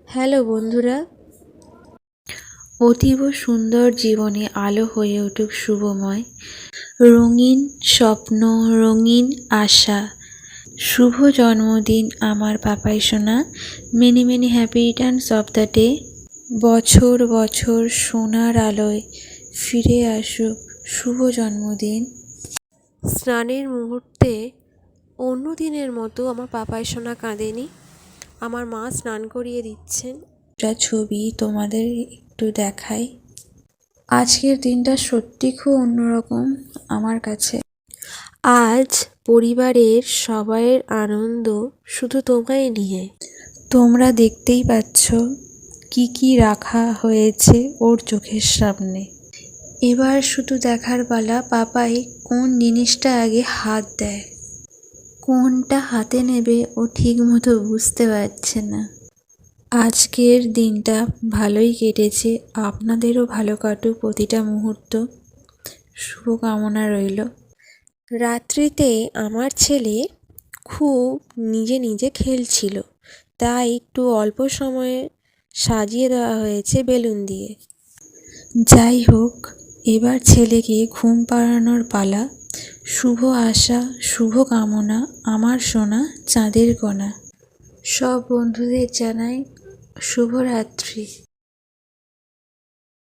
Hello বন্ধুরা, অতীব সুন্দর জীবনে আলো হয়ে উঠুক শুভময়, রঙিন স্বপ্ন, রঙিন আশা। শুভ জন্মদিন আমার পাপাই সোনা। Many many happy Returns of the day. বছর বছর সোনার আলোয় ফিরে আসুক শুভ জন্মদিন। স্নানের মুহূর্তে অন্য দিনের মতো আমার পাপাই সোনা কাঁদেনি। আমার মা স্নান করিয়ে দিচ্ছেন। একটা ছবি তোমাদের একটু দেখাই। আজকের দিনটা সত্যি খুব অন্যরকম আমার কাছে। আজ পরিবারের সবাইয়ের আনন্দ শুধু তোমায় নিয়ে। তোমরা দেখতেই পাচ্ছ কি কি রাখা হয়েছে ওর চোখের সামনে। এবার শুধু দেখার পালা পাপাই কোন জিনিসটা আগে হাত দেয়, কোনটা হাতে নেবে ও ঠিক মতো বুঝতে পারছে না। আজকের দিনটা ভালোই কেটেছে, আপনাদেরও ভালো কাটুক প্রতিটা মুহূর্ত, শুভকামনা রইল। রাত্রিতে আমার ছেলে খুব নিজে নিজে খেলছিল, তাই একটু অল্প সময়ে সাজিয়ে দেওয়া হয়েছে বেলুন দিয়ে। যাই হোক, এবার ছেলেকে ঘুম পাড়ানোর পালা। শুভ আশা, শুভ কামনা আমার সোনা চাঁদের কণা। সব বন্ধুদের জানাই শুভরাত্রি।